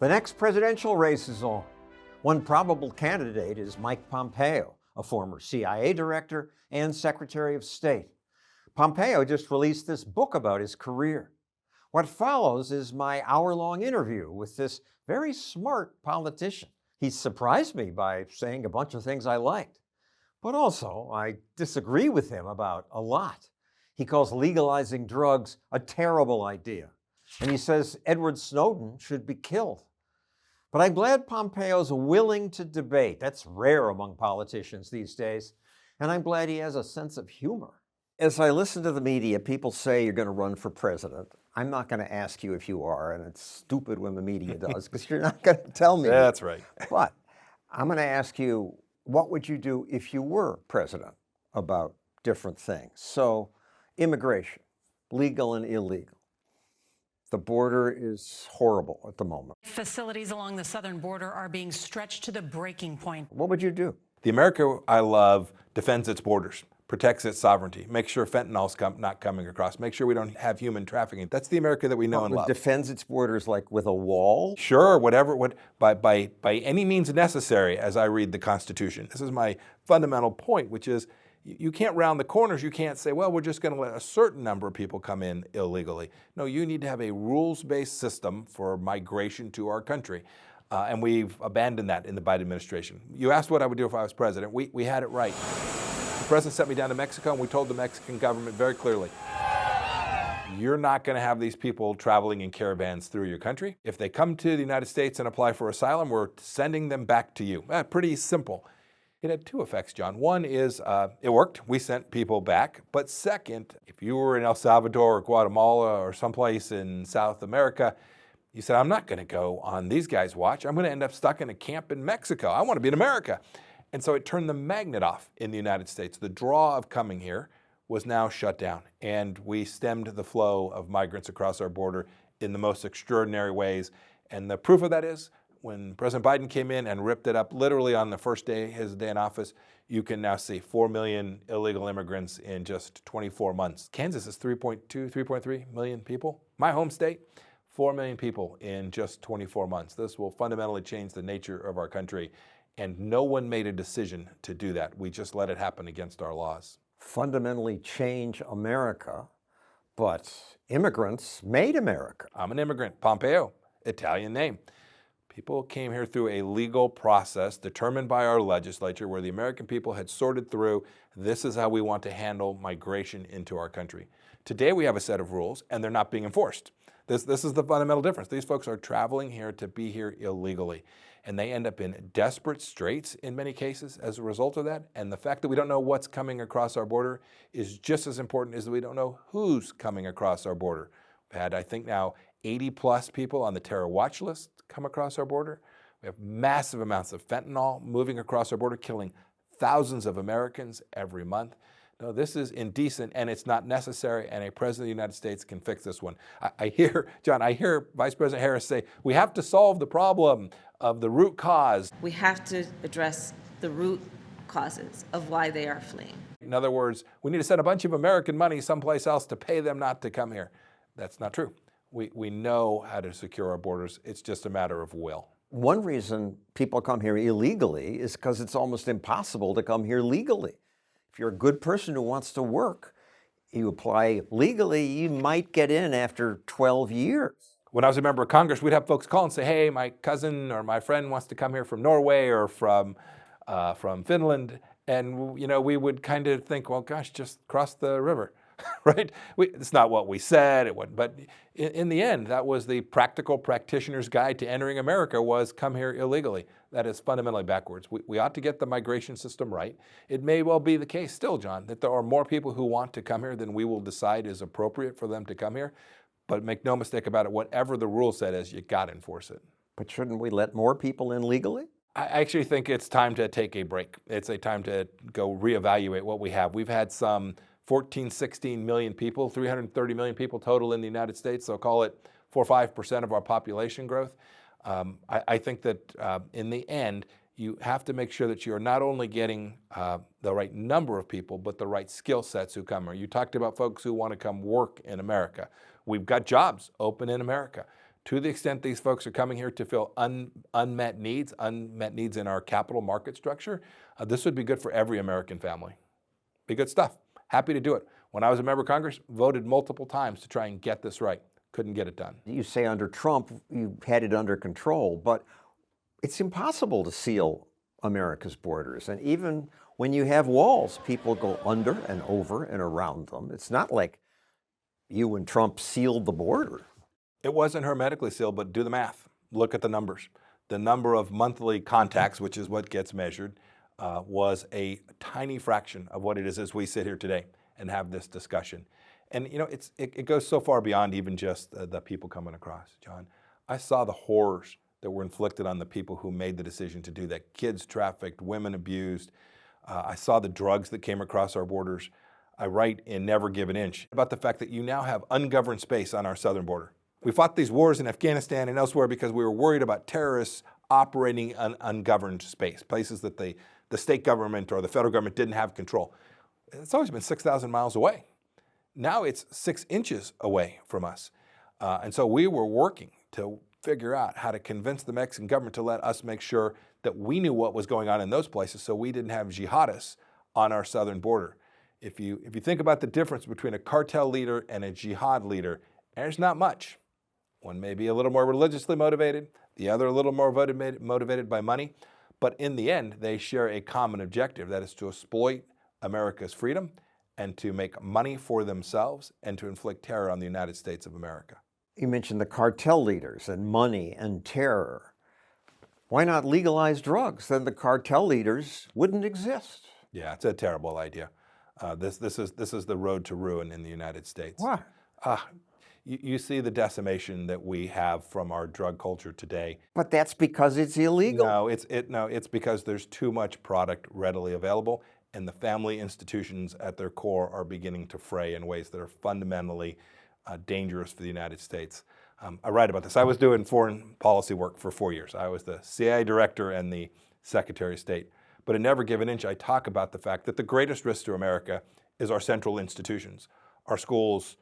The next presidential race is on. One probable candidate is Mike Pompeo, a former CIA director and Secretary of State. Pompeo just released this book about his career. What follows is my hour-long interview with this very smart politician. He surprised me by saying a bunch of things I liked, but also I disagree with him about a lot. He calls legalizing drugs a terrible idea, and he says Edward Snowden should be killed. But I'm glad Pompeo's willing to debate. That's rare among politicians these days, and I'm glad he has a sense of humor. As I listen to the media, people say you're going to run for president. I'm not going to ask you if you are, and it's stupid when the media does, because you're not going to tell me. That's right. But I'm going to ask you, what would you do if you were president about different things? So, immigration, legal and illegal. The border is horrible at the moment. Facilities along the southern border are being stretched to the breaking point. What would you do? The America I love defends its borders, protects its sovereignty, makes sure fentanyl's not coming across, make sure we don't have human trafficking. That's the America that we know and love. Defends its borders like with a wall? Sure, whatever, by any means necessary, as I read the Constitution. This is my fundamental point, which is you can't round the corners. You can't say, well, we're just going to let a certain number of people come in illegally. No, you need to have a rules-based system for migration to our country. And we've abandoned that in the Biden administration. You asked what I would do if I was president. We had it right. The president sent me down to Mexico, and we told the Mexican government very clearly, you're not going to have these people traveling in caravans through your country. If they come to the United States and apply for asylum, we're sending them back to you. Pretty simple. It had two effects, John. One is it worked. We sent people back. But second, if you were in El Salvador or Guatemala or someplace in South America, you said, I'm not going to go on these guys' watch. I'm going to end up stuck in a camp in Mexico. I want to be in America. And so it turned the magnet off in the United States. The draw of coming here was now shut down. And we stemmed the flow of migrants across our border in the most extraordinary ways. And the proof of that is, when President Biden came in and ripped it up literally on the first day, his day in office, you can now see 4 million illegal immigrants in just 24 months. Kansas is 3.2, 3.3 million people. My home state, 4 million people in just 24 months. This will fundamentally change the nature of our country. And no one made a decision to do that. We just let it happen against our laws. Fundamentally change America, but immigrants made America. I'm an immigrant. Pompeo, Italian name. People came here through a legal process determined by our legislature where the American people had sorted through, this is how we want to handle migration into our country. Today we have a set of rules and they're not being enforced. This is the fundamental difference. These folks are traveling here to be here illegally, and they end up in desperate straits in many cases as a result of that. And the fact that we don't know what's coming across our border is just as important as that we don't know who's coming across our border. We've had, I think now, 80 plus people on the terror watch list come across our border. We have massive amounts of fentanyl moving across our border, killing thousands of Americans every month. No, this is indecent and it's not necessary, and a president of the United States can fix this one. I hear Vice President Harris say, we have to solve the problem of the root cause. We have to address the root causes of why they are fleeing. In other words, we need to send a bunch of American money someplace else to pay them not to come here. That's not true. We know how to secure our borders. It's just a matter of will. One reason people come here illegally is because it's almost impossible to come here legally. If you're a good person who wants to work, you apply legally, you might get in after 12 years. When I was a member of Congress, we'd have folks call and say, hey, my cousin or my friend wants to come here from Norway or from Finland. And we would kind of think, well, gosh, just cross the river. Right? It's not what we said, it wasn't, but in the end, that was the practical practitioner's guide to entering America was come here illegally. That is fundamentally backwards. We ought to get the migration system right. It may well be the case still, John, that there are more people who want to come here than we will decide is appropriate for them to come here. But make no mistake about it, whatever the rule set is, you got to enforce it. But shouldn't we let more people in legally? I actually think it's time to take a break. It's a time to go reevaluate what we have. We've had some 14, 16 million people, 330 million people total in the United States, so call it 4 or 5% of our population growth. I think that in the end, you have to make sure that you're not only getting the right number of people, but the right skill sets who come here. You talked about folks who want to come work in America. We've got jobs open in America. To the extent these folks are coming here to fill unmet needs in our capital market structure, this would be good for every American family. Be good stuff. Happy to do it. When I was a member of Congress, voted multiple times to try and get this right. Couldn't get it done. You say under Trump, you had it under control, but it's impossible to seal America's borders. And even when you have walls, people go under and over and around them. It's not like you and Trump sealed the border. It wasn't hermetically sealed, but do the math. Look at the numbers. The number of monthly contacts, which is what gets measured, was a tiny fraction of what it is as we sit here today and have this discussion. And you know, it goes so far beyond even just the people coming across, John. I saw the horrors that were inflicted on the people who made the decision to do that. Kids trafficked, women abused. I saw the drugs that came across our borders. I write in Never Give an Inch about the fact that you now have ungoverned space on our southern border. We fought these wars in Afghanistan and elsewhere because we were worried about terrorists operating in ungoverned space, places that the state government or the federal government didn't have control. It's always been 6,000 miles away. Now it's 6 inches away from us. And so we were working to figure out how to convince the Mexican government to let us make sure that we knew what was going on in those places so we didn't have jihadists on our southern border. If you think about the difference between a cartel leader and a jihad leader, there's not much. One may be a little more religiously motivated, the other a little more motivated by money, but in the end, they share a common objective, that is to exploit America's freedom and to make money for themselves and to inflict terror on the United States of America. You mentioned the cartel leaders and money and terror. Why not legalize drugs? Then the cartel leaders wouldn't exist. Yeah, it's a terrible idea. This is the road to ruin in the United States. Why? You see the decimation that we have from our drug culture today. But that's because it's illegal. No, it's because there's too much product readily available, and the family institutions at their core are beginning to fray in ways that are fundamentally dangerous for the United States. I write about this. I was doing foreign policy work for 4 years. I was the CIA director and the Secretary of State. But in Never Give an Inch, I talk about the fact that the greatest risk to America is our central institutions, our schools,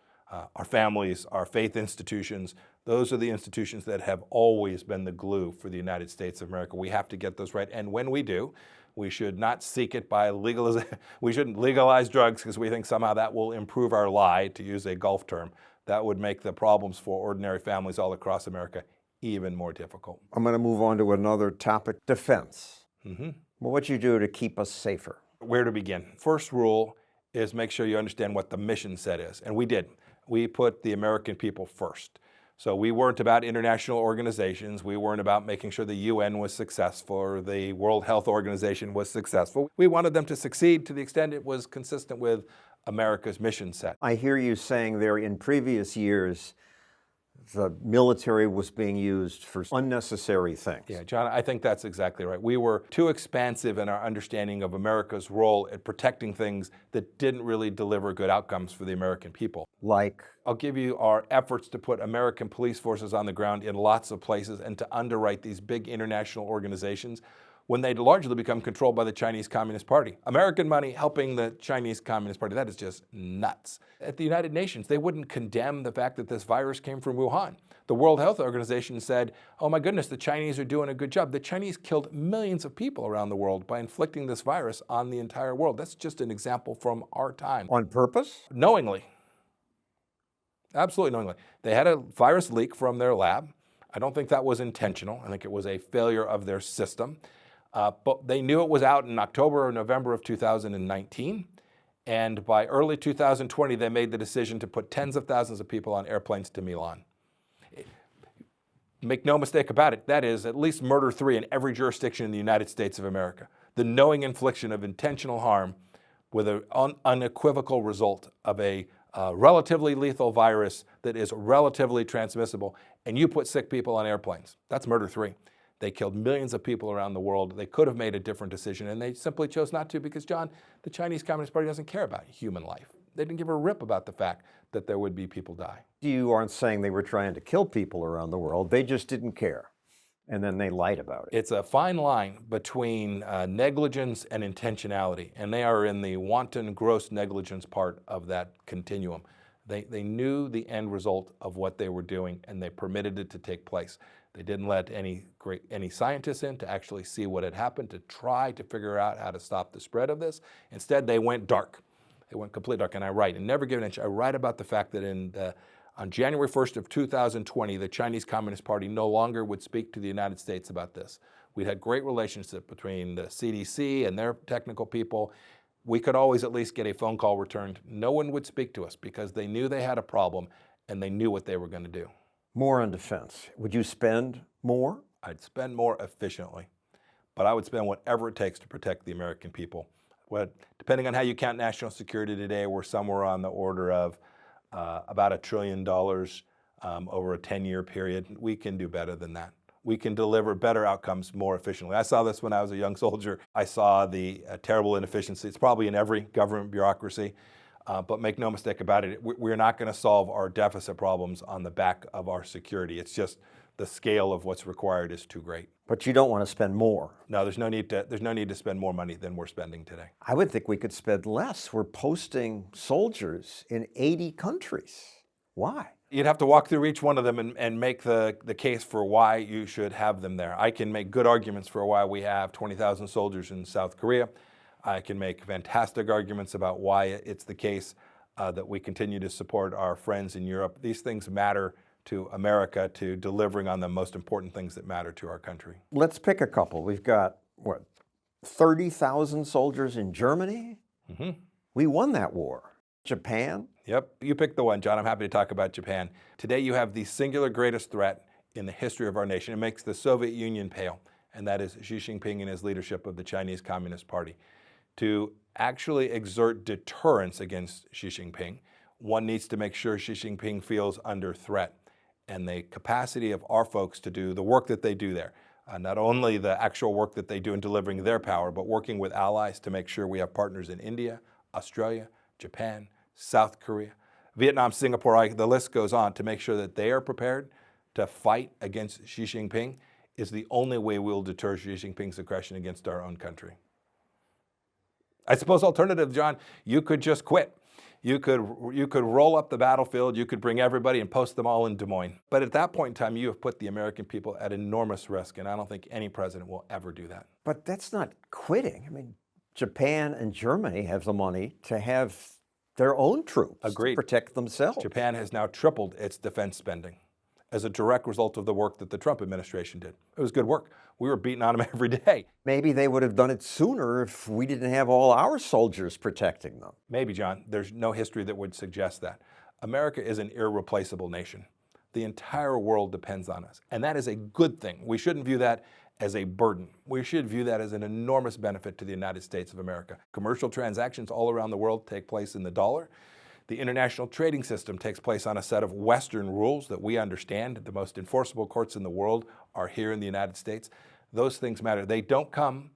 our families, our faith institutions. Those are the institutions that have always been the glue for the United States of America. We have to get those right. And when we do, we should not seek it by legalizing. We shouldn't legalize drugs because we think somehow that will improve our lie, to use a golf term. That would make the problems for ordinary families all across America even more difficult. I'm going to move on to another topic, defense. Well, what you do to keep us safer? Where to begin? First rule is make sure you understand what the mission set is. And we did. We put the American people first. So we weren't about international organizations. We weren't about making sure the UN was successful or the World Health Organization was successful. We wanted them to succeed to the extent it was consistent with America's mission set. I hear you saying there in previous years, the military was being used for unnecessary things. Yeah, John, I think that's exactly right. We were too expansive in our understanding of America's role at protecting things that didn't really deliver good outcomes for the American people. Like? I'll give you our efforts to put American police forces on the ground in lots of places and to underwrite these big international organizations when they'd largely become controlled by the Chinese Communist Party. American money helping the Chinese Communist Party, that is just nuts. At the United Nations, they wouldn't condemn the fact that this virus came from Wuhan. The World Health Organization said, oh my goodness, the Chinese are doing a good job. The Chinese killed millions of people around the world by inflicting this virus on the entire world. That's just an example from our time. On purpose? Knowingly. Absolutely knowingly. They had a virus leak from their lab. I don't think that was intentional. I think it was a failure of their system. But they knew it was out in October or November of 2019. And by early 2020, they made the decision to put tens of thousands of people on airplanes to Milan. Make no mistake about it, that is at least murder 3 in every jurisdiction in the United States of America. The knowing infliction of intentional harm with an unequivocal result of a relatively lethal virus that is relatively transmissible, and you put sick people on airplanes. That's murder 3. They killed millions of people around the world. They could have made a different decision, and they simply chose not to because, John, the Chinese Communist Party doesn't care about human life. They didn't give a rip about the fact that there would be people die. You aren't saying they were trying to kill people around the world. They just didn't care, and then they lied about it. It's a fine line between negligence and intentionality, and they are in the wanton, gross negligence part of that continuum. They knew the end result of what they were doing, and they permitted it to take place. They didn't let any scientists in to actually see what had happened, to try to figure out how to stop the spread of this. Instead, they went dark. They went completely dark. And I write, and never give an inch, I write about the fact that on January 1st of 2020, the Chinese Communist Party no longer would speak to the United States about this. We'd had great relationship between the CDC and their technical people. We could always at least get a phone call returned. No one would speak to us because they knew they had a problem and they knew what they were going to do. More on defense. Would you spend more? I'd spend more efficiently, but I would spend whatever it takes to protect the American people. Depending on how you count national security today, we're somewhere on the order of about $1 trillion over a 10-year period. We can do better than that. We can deliver better outcomes more efficiently. I saw this when I was a young soldier. I saw the terrible inefficiency. It's probably in every government bureaucracy, but make no mistake about it, we're not going to solve our deficit problems on the back of our security. It's just the scale of what's required is too great. But you don't want to spend more. No, there's no need to spend more money than we're spending today. I would think we could spend less. We're posting soldiers in 80 countries. Why? You'd have to walk through each one of them and make the case for why you should have them there. I can make good arguments for why we have 20,000 soldiers in South Korea. I can make fantastic arguments about why it's the case that we continue to support our friends in Europe. These things matter to America, to delivering on the most important things that matter to our country. Let's pick a couple. We've got, 30,000 soldiers in Germany? Mm-hmm. We won that war. Japan? Yep, you picked the one, John. I'm happy to talk about Japan. Today you have the singular greatest threat in the history of our nation. It makes the Soviet Union pale, and that is Xi Jinping and his leadership of the Chinese Communist Party. To actually exert deterrence against Xi Jinping, one needs to make sure Xi Jinping feels under threat. And the capacity of our folks to do the work that they do there, not only the actual work that they do in delivering their power, but working with allies to make sure we have partners in India, Australia, Japan, South Korea, Vietnam, Singapore, the list goes on, to make sure that they are prepared to fight against Xi Jinping is the only way we'll deter Xi Jinping's aggression against our own country. I suppose alternative, John, you could just quit. You could roll up the battlefield, you could bring everybody and post them all in Des Moines. But at that point in time, you have put the American people at enormous risk, and I don't think any president will ever do that. But that's not quitting. I mean, Japan and Germany have the money to have their own troops Agreed. to protect themselves. Japan has now tripled its defense spending as a direct result of the work that the Trump administration did. It was good work. We were beating on them every day. Maybe they would have done it sooner if we didn't have all our soldiers protecting them. Maybe, John. There's no history that would suggest that. America is an irreplaceable nation. The entire world depends on us, and that is a good thing. We shouldn't view that as a burden. We should view that as an enormous benefit to the United States of America. Commercial transactions all around the world take place in the dollar. The international trading system takes place on a set of Western rules that we understand. The most enforceable courts in the world are here in the United States. Those things matter. They don't come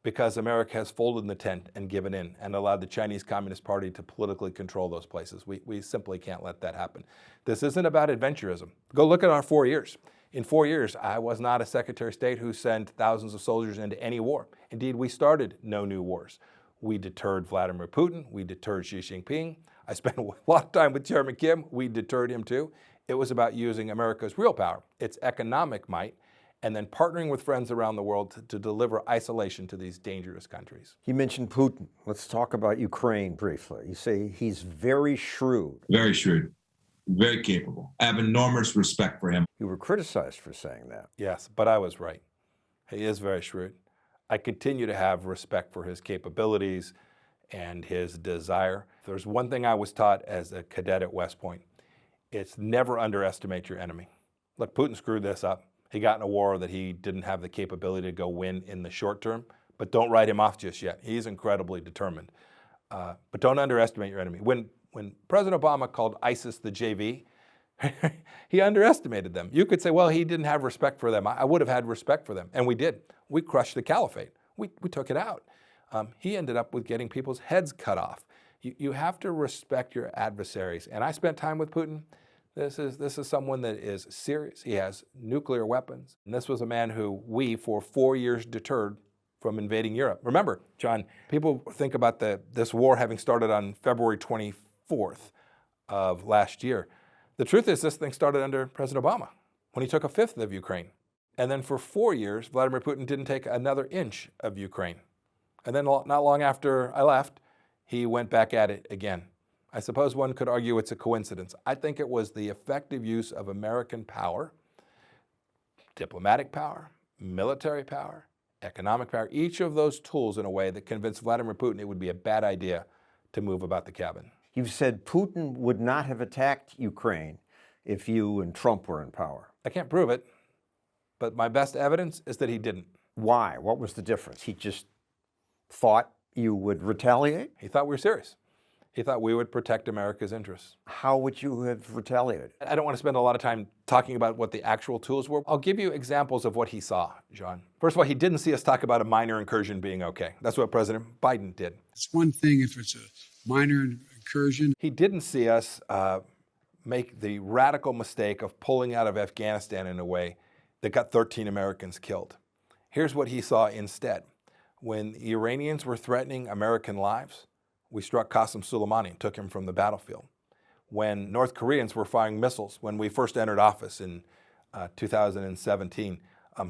because America has folded in the tent and given in and allowed the Chinese Communist Party to politically control those places. We simply can't let that happen. This isn't about adventurism. Go look at our 4 years. In 4 years, I was not a Secretary of State who sent thousands of soldiers into any war. Indeed, we started no new wars. We deterred Vladimir Putin. We deterred Xi Jinping. I spent a lot of time with Chairman Kim. We deterred him too. It was about using America's real power, its economic might, and then partnering with friends around the world to deliver isolation to these dangerous countries. You mentioned Putin. Let's talk about Ukraine briefly. You say he's very shrewd. Very shrewd, very capable. I have enormous respect for him. You were criticized for saying that. Yes, but I was right. He is very shrewd. I continue to have respect for his capabilities and his desire. If there's one thing I was taught as a cadet at West Point, it's never underestimate your enemy. Look, Putin screwed this up. He got in a war that he didn't have the capability to go win in the short term, but don't write him off just yet. He's incredibly determined. But don't underestimate your enemy. When President Obama called ISIS the JV, he underestimated them. You could say, well, he didn't have respect for them. I would have had respect for them, and we did. We crushed the caliphate. We took it out. He ended up with getting people's heads cut off. You have to respect your adversaries. And I spent time with Putin. This is someone that is serious. He has nuclear weapons. And this was a man who we, for 4 years, deterred from invading Europe. Remember, John, people think about this war having started on February 24th. of last year. The truth is this thing started under President Obama when he took a fifth of Ukraine. And then for 4 years, Vladimir Putin didn't take another inch of Ukraine. And then not long after I left, he went back at it again. I suppose one could argue it's a coincidence. I think it was the effective use of American power, diplomatic power, military power, economic power, each of those tools in a way that convinced Vladimir Putin it would be a bad idea to move about the cabin. You've said Putin would not have attacked Ukraine if you and Trump were in power. I can't prove it, but my best evidence is that he didn't. Why? What was the difference? He just thought you would retaliate? He thought we were serious. He thought we would protect America's interests. How would you have retaliated? I don't want to spend a lot of time talking about what the actual tools were. I'll give you examples of what he saw, John. First of all, he didn't see us talk about a minor incursion being okay. That's what President Biden did. It's one thing if it's a minor incursion. He didn't see us make the radical mistake of pulling out of Afghanistan in a way that got 13 Americans killed. Here's what he saw instead. When the Iranians were threatening American lives, we struck Qasem Soleimani and took him from the battlefield. When North Koreans were firing missiles, when we first entered office in 2017,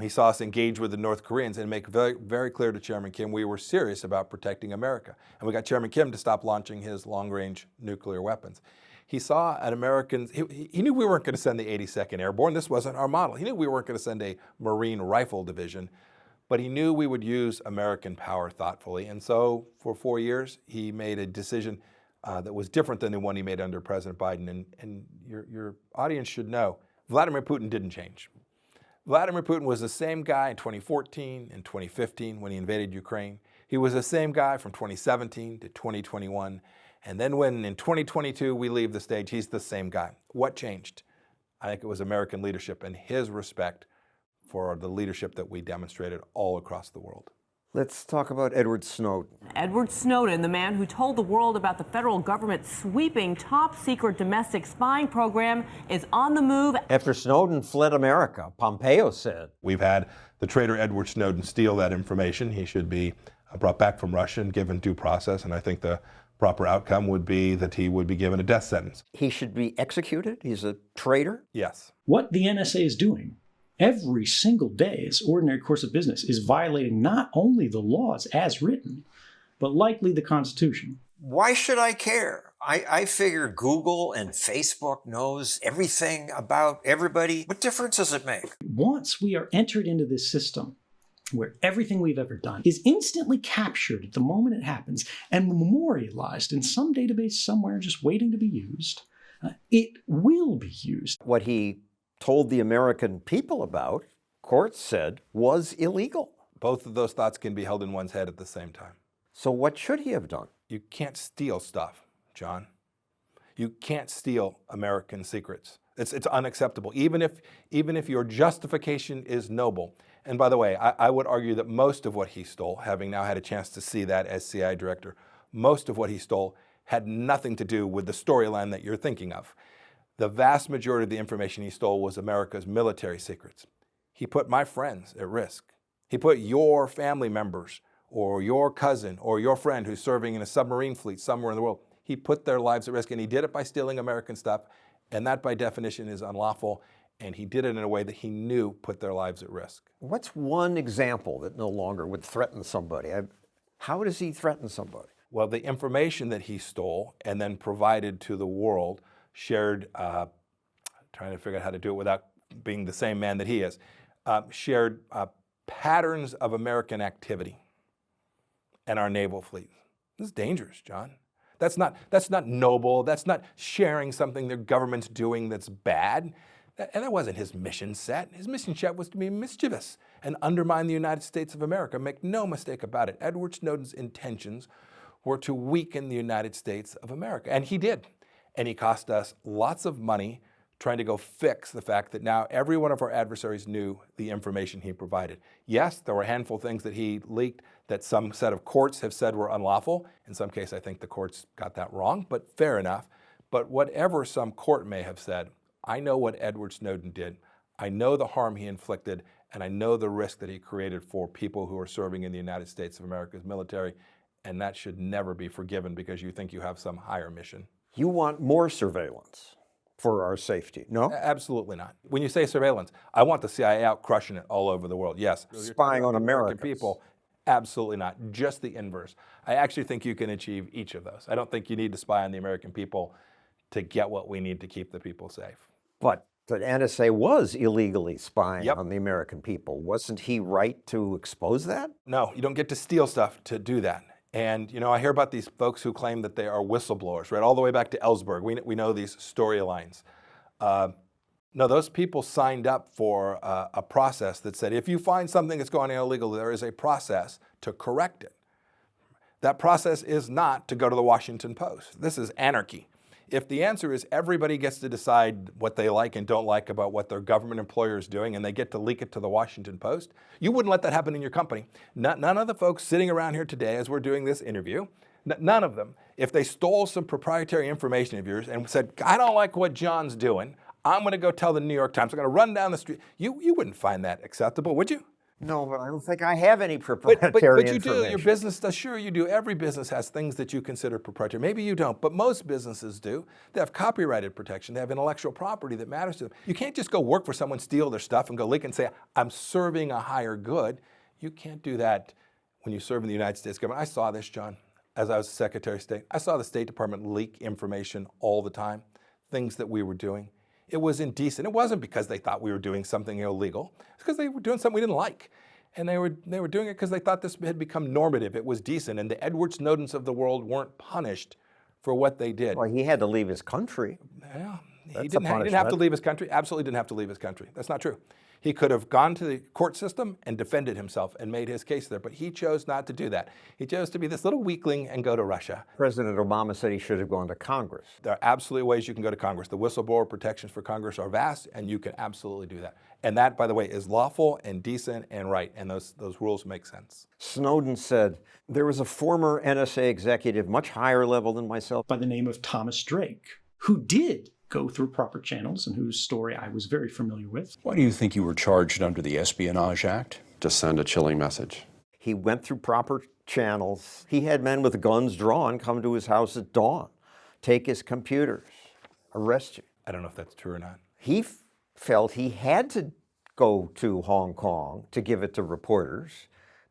he saw us engage with the North Koreans and make very, very clear to Chairman Kim we were serious about protecting America. And we got Chairman Kim to stop launching his long-range nuclear weapons. He saw an American, he knew we weren't going to send the 82nd Airborne. This wasn't our model. He knew we weren't going to send a Marine Rifle Division, but he knew we would use American power thoughtfully. And so for 4 years, he made a decision that was different than the one he made under President Biden. And your audience should know, Vladimir Putin didn't change. Vladimir Putin was the same guy in 2014 and 2015 when he invaded Ukraine. He was the same guy from 2017 to 2021. And then when in 2022 we leave the stage, he's the same guy. What changed? I think it was American leadership and his respect for the leadership that we demonstrated all across the world. Let's talk about Edward Snowden. Edward Snowden, the man who told the world about the federal government's sweeping top-secret domestic spying program, is on the move. After Snowden fled America, Pompeo said, We've had the traitor Edward Snowden steal that information. He should be brought back from Russia and given due process, and I think the proper outcome would be that he would be given a death sentence. he should be executed? He's a traitor? Yes. What the NSA is doing every single day as ordinary course of business is violating not only the laws as written, but likely the Constitution. Why should I care? I figure Google and Facebook knows everything about everybody. What difference does it make? Once we are entered into this system where everything we've ever done is instantly captured at the moment it happens and memorialized in some database somewhere just waiting to be used, it will be used. What he told the American people about, courts said, was illegal. Both of those thoughts can be held in one's head at the same time. So what should he have done? You can't steal stuff, John. You can't steal American secrets. It's unacceptable, even if your justification is noble. And by the way, I would argue that most of what he stole, having now had a chance to see that as CIA director, most of what he stole had nothing to do with the storyline that you're thinking of. The vast majority of the information he stole was America's military secrets. He put my friends at risk. He put your family members or your cousin or your friend who's serving in a submarine fleet somewhere in the world. He put their lives at risk, and he did it by stealing American stuff, and that by definition is unlawful, and he did it in a way that he knew put their lives at risk. What's one example that no longer would threaten somebody? How does he threaten somebody? Well, the information that he stole and then provided to the world, shared, trying to figure out how to do it without being the same man that he is, shared patterns of American activity and our naval fleet. This is dangerous, John. That's not noble. That's not sharing something the government's doing that's bad. And that wasn't his mission set. His mission set was to be mischievous and undermine the United States of America. Make no mistake about it. Edward Snowden's intentions were to weaken the United States of America. And he did. And he cost us lots of money trying to go fix the fact that now every one of our adversaries knew the information he provided. Yes, there were a handful of things that he leaked that some set of courts have said were unlawful. In some case, I think the courts got that wrong, but fair enough. But whatever some court may have said, I know what Edward Snowden did. I know the harm he inflicted, and I know the risk that he created for people who are serving in the United States of America's military, and that should never be forgiven because you think you have some higher mission. You want more surveillance for our safety, no? Absolutely not. When you say surveillance, I want the CIA out crushing it all over the world. Yes. Spying on American Americans. people, absolutely not. Just the inverse. I actually think you can achieve each of those. I don't think you need to spy on the American people to get what we need to keep the people safe. But the NSA was illegally spying Yep. on the American people. Wasn't he right to expose that? No, you don't get to steal stuff to do that. And, you know, I hear about these folks who claim that they are whistleblowers, right? All the way back to Ellsberg. We know these storylines. No, those people signed up for a process that said, if you find something that's going on illegal, there is a process to correct it. That process is not to go to the Washington Post. This is anarchy. If the answer is everybody gets to decide what they like and don't like about what their government employer is doing and they get to leak it to the Washington Post, you wouldn't let that happen in your company. None of the folks sitting around here today as we're doing this interview, none of them, if they stole some proprietary information of yours and said, I don't like what John's doing, I'm going to go tell the New York Times, I'm going to run down the street, you wouldn't find that acceptable, would you? No, but I don't think I have any proprietary But you information. do. Your business does. Sure, you do. Every business has things that you consider proprietary. Maybe you don't, but most businesses do. They have copyrighted protection. They have intellectual property that matters to them. You can't just go work for someone, steal their stuff, and go leak and say, I'm serving a higher good. You can't do that when you serve in the United States government. I saw this, John, as I was Secretary of State. I saw the State Department leak information all the time, things that we were doing. It was indecent. It wasn't because they thought we were doing something illegal. It's because they were doing something we didn't like. And they were doing it because they thought this had become normative. It was decent. And the Edward Snowdens of the world weren't punished for what they did. Well, he had to leave his country. Yeah, he That's didn't a have to punishment. leave his country. Absolutely didn't have to leave his country. That's not true. He could have gone to the court system and defended himself and made his case there, but he chose not to do that. He chose to be this little weakling and go to Russia. President Obama said he should have gone to Congress. There are absolutely ways you can go to Congress. The whistleblower protections for Congress are vast, and you can absolutely do that. And that, by the way, is lawful and decent and right, and those rules make sense. Snowden said, there was a former NSA executive, much higher level than myself. By the name of Thomas Drake, who did go through proper channels and whose story I was very familiar with. Why do you think you were charged under the Espionage Act? To send a chilling message. He went through proper channels. He had men with guns drawn come to his house at dawn, take his computers, arrest you. I don't know if that's true or not. He felt he had to go to Hong Kong to give it to reporters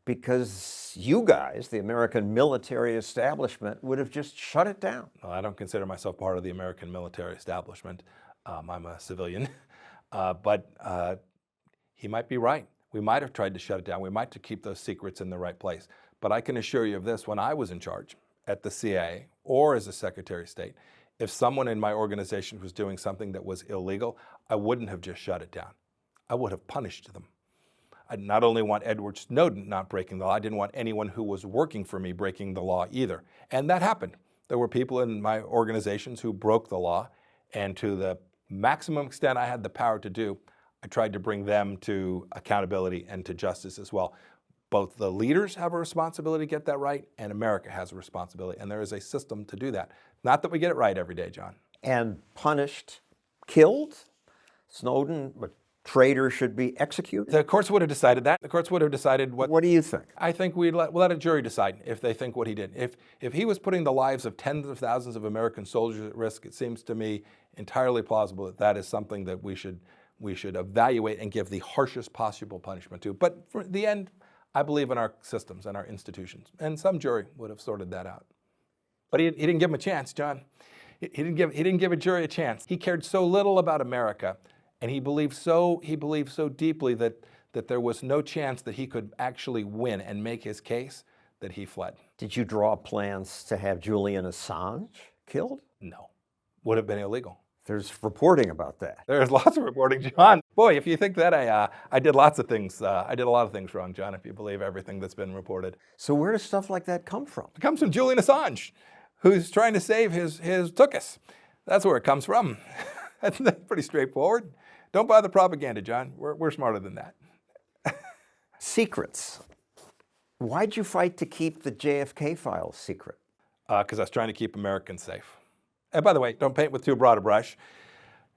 because you guys, the American military establishment, would have just shut it down. Well, I don't consider myself part of the American military establishment. I'm a civilian. But he might be right. We might have tried to shut it down. We might have to keep those secrets in the right place. But I can assure you of this, when I was in charge at the CIA or as a Secretary of State, if someone in my organization was doing something that was illegal, I wouldn't have just shut it down. I would have punished them. I not only want Edward Snowden not breaking the law, I didn't want anyone who was working for me breaking the law either. And that happened. There were people in my organizations who broke the law, and to the maximum extent I had the power to do, I tried to bring them to accountability and to justice as well. Both the leaders have a responsibility to get that right, and America has a responsibility, and there is a system to do that. Not that we get it right every day, John. And punished, killed Snowden, but traitor should be executed? The courts would have decided that. The courts would have decided what. What do you think? I think we'll let a jury decide if they think what he did. If he was putting the lives of tens of thousands of American soldiers at risk, it seems to me entirely plausible that that is something that we should evaluate and give the harshest possible punishment to. But for the end, I believe in our systems and our institutions, and some jury would have sorted that out. But he didn't give him a chance, John. He didn't give a jury a chance. He cared so little about America, and he believed so deeply that there was no chance that he could actually win and make his case that he fled. Did you draw plans to have Julian Assange killed? No, would have been illegal. There's reporting about that. There's lots of reporting, John. Boy, if you think that I did lots of things, I did a lot of things wrong, John, if you believe everything that's been reported. So where does stuff like that come from? It comes from Julian Assange, who's trying to save his tuchus. That's where it comes from. That's pretty straightforward. Don't buy the propaganda, John. We're smarter than that. Secrets. Why'd you fight to keep the JFK files secret? Because I was trying to keep Americans safe. And by the way, don't paint with too broad a brush.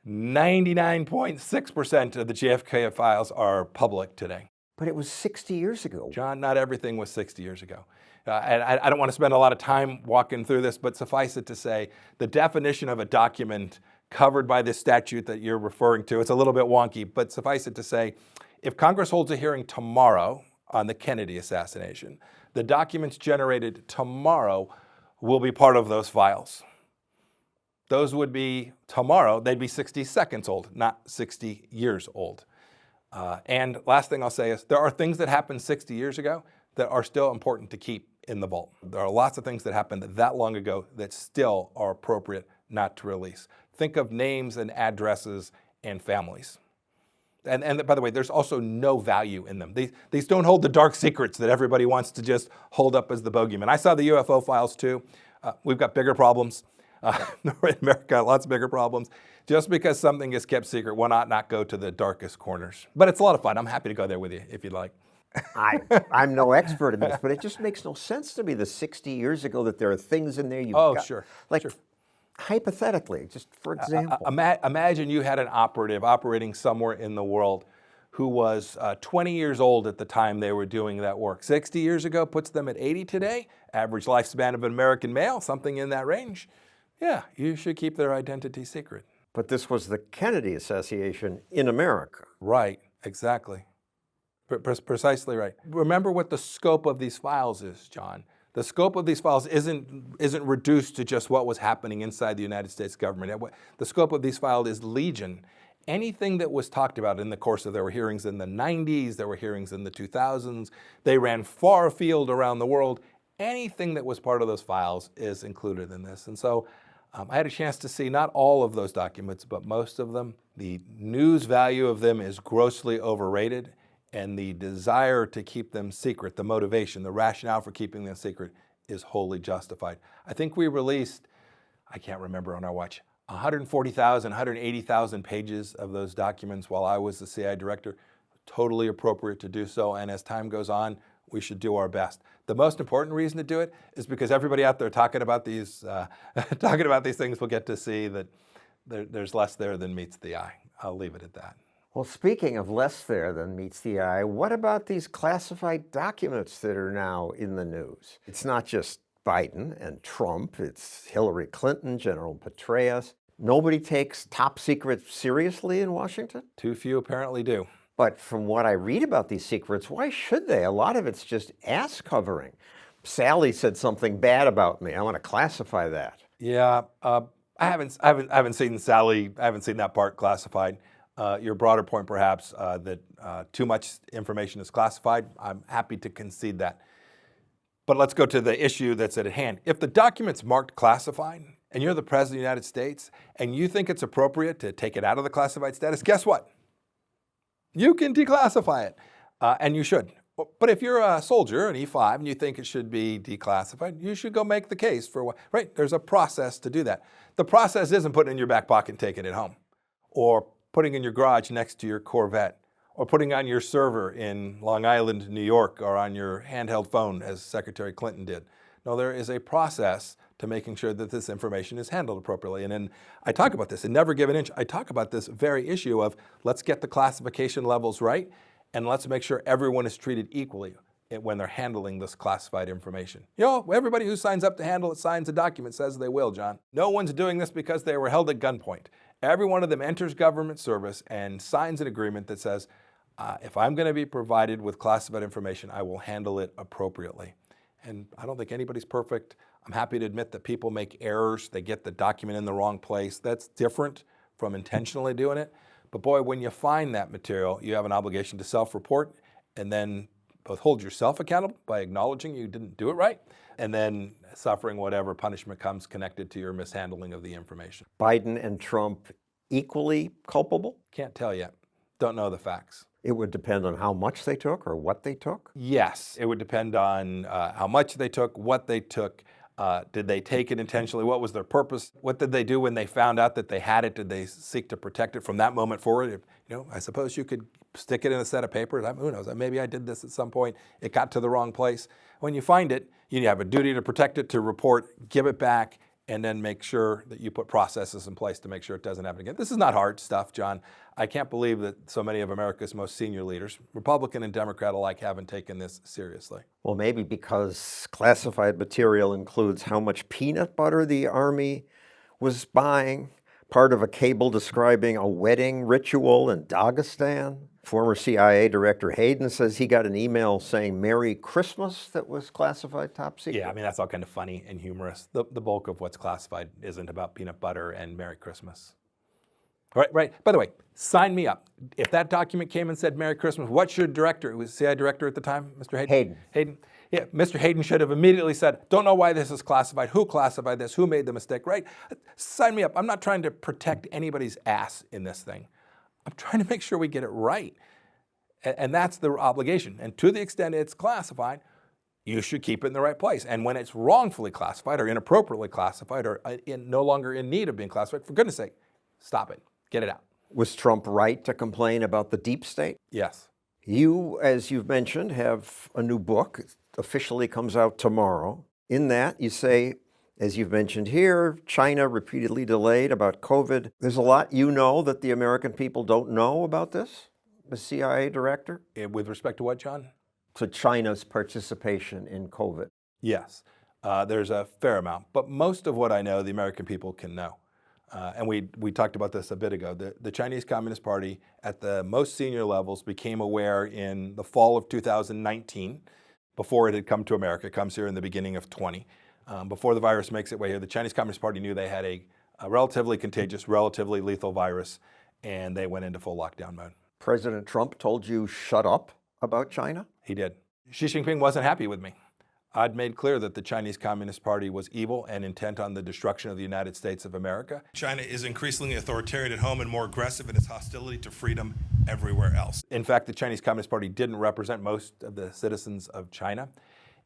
99.6% of the JFK files are public today. But it was 60 years ago. John, not everything was 60 years ago. And I don't want to spend a lot of time walking through this, but suffice it to say, the definition of a document covered by this statute that you're referring to, it's a little bit wonky, but suffice it to say, if Congress holds a hearing tomorrow on the Kennedy assassination, the documents generated tomorrow will be part of those files. Those would be tomorrow, they'd be 60 seconds old, not 60 years old. And last thing I'll say is there are things that happened 60 years ago that are still important to keep in the vault. There are lots of things that happened that long ago that still are appropriate not to release. Think of names and addresses and families. And by the way, there's also no value in them. These don't hold the dark secrets that everybody wants to just hold up as the bogeyman. I saw the UFO files too. We've got bigger problems. In America, lots of bigger problems. Just because something is kept secret will not go to the darkest corners. But it's a lot of fun. I'm happy to go there with you if you'd like. I'm no expert in this, but it just makes no sense to me the 60 years ago that there are things in there you've got. Sure. Like, sure. Hypothetically, just for example. Imagine you had an operative operating somewhere in the world who was 20 years old at the time they were doing that work. 60 years ago puts them at 80 today. Average lifespan of an American male, something in that range. Yeah, you should keep their identity secret. But this was the Kennedy assassination in America. Right, exactly. Precisely right. Remember what the scope of these files is, John. The scope of these files isn't reduced to just what was happening inside the United States government. The scope of these files is legion. Anything that was talked about in the course of, there were hearings in the 90s, there were hearings in the 2000s, they ran far afield around the world. Anything that was part of those files is included in this. And so I had a chance to see not all of those documents, but most of them. The news value of them is grossly overrated, and the desire to keep them secret, the motivation, the rationale for keeping them secret is wholly justified. I think we released, I can't remember on our watch, 140,000, 180,000 pages of those documents while I was the CIA director. Totally appropriate to do so, and as time goes on, we should do our best. The most important reason to do it is because everybody out there talking about these things will get to see that there's less there than meets the eye. I'll leave it at that. Well, speaking of less there than meets the eye, what about these classified documents that are now in the news? It's not just Biden and Trump, it's Hillary Clinton, General Petraeus. Nobody takes top secret seriously in Washington? Too few apparently do. But from what I read about these secrets, why should they? A lot of it's just ass covering. Sally said something bad about me. I want to classify that. Yeah, I haven't seen Sally. I haven't seen that part classified. Your broader point, perhaps, that too much information is classified. I'm happy to concede that. But let's go to the issue that's at hand. If the document's marked classified, and you're the President of the United States, and you think it's appropriate to take it out of the classified status, guess what? You can declassify it, and you should. But if you're a soldier, an E5, and you think it should be declassified, you should go make the case for what, right? There's a process to do that. The process isn't putting it in your back pocket and taking it home, or putting it in your garage next to your Corvette, or putting it on your server in Long Island, New York, or on your handheld phone, as Secretary Clinton did. No, there is a process to making sure that this information is handled appropriately. And then I talk about this in Never Give an Inch. I talk about this very issue of let's get the classification levels right, and let's make sure everyone is treated equally when they're handling this classified information. You know, everybody who signs up to handle it, signs a document, says they will, John. No one's doing this because they were held at gunpoint. Every one of them enters government service and signs an agreement that says, if I'm going to be provided with classified information, I will handle it appropriately. And I don't think anybody's perfect. I'm happy to admit that people make errors. They get the document in the wrong place. That's different from intentionally doing it. But boy, when you find that material, you have an obligation to self-report and then both hold yourself accountable by acknowledging you didn't do it right, and then suffering whatever punishment comes connected to your mishandling of the information. Biden and Trump equally culpable? Can't tell yet. Don't know the facts. It would depend on how much they took or what they took? Yes, it would depend on how much they took, what they took. Did they take it intentionally? What was their purpose? What did they do when they found out that they had it? Did they seek to protect it from that moment forward? You know, I suppose you could stick it in a set of papers. Who knows? Maybe I did this at some point. It got to the wrong place. When you find it, you have a duty to protect it, to report, give it back, and then make sure that you put processes in place to make sure it doesn't happen again. This is not hard stuff, John. I can't believe that so many of America's most senior leaders, Republican and Democrat alike, haven't taken this seriously. Well, maybe because classified material includes how much peanut butter the Army was buying, part of a cable describing a wedding ritual in Dagestan. Former CIA Director Hayden says he got an email saying Merry Christmas that was classified top secret. Yeah, I mean, that's all kind of funny and humorous. The bulk of what's classified isn't about peanut butter and Merry Christmas. Right. By the way, sign me up. If that document came and said Merry Christmas, what should director, it was CIA Director at the time, Mr. Hayden? Hayden. Yeah, Mr. Hayden should have immediately said, don't know why this is classified, who classified this, who made the mistake, right? Sign me up. I'm not trying to protect anybody's ass in this thing. I'm trying to make sure we get it right. And that's the obligation. And to the extent it's classified, you should keep it in the right place. And when it's wrongfully classified or inappropriately classified or no longer in need of being classified, for goodness sake, stop it. Get it out. Was Trump right to complain about the deep state? Yes. You, as you've mentioned, have a new book. It officially comes out tomorrow. In that, you say, as you've mentioned here, China repeatedly delayed about COVID. There's a lot you know that the American people don't know about this, the CIA director? With respect to what, John? To China's participation in COVID. Yes. There's a fair amount. But most of what I know, the American people can know. And we talked about this a bit ago. The Chinese Communist Party at the most senior levels became aware in the fall of 2019, before it had come to America. It comes here in the beginning of 20. Before the virus makes its way here, the Chinese Communist Party knew they had a relatively contagious, relatively lethal virus, and they went into full lockdown mode. President Trump told you shut up about China? He did. Xi Jinping wasn't happy with me. I'd made clear that the Chinese Communist Party was evil and intent on the destruction of the United States of America. China is increasingly authoritarian at home and more aggressive in its hostility to freedom everywhere else. In fact, the Chinese Communist Party didn't represent most of the citizens of China,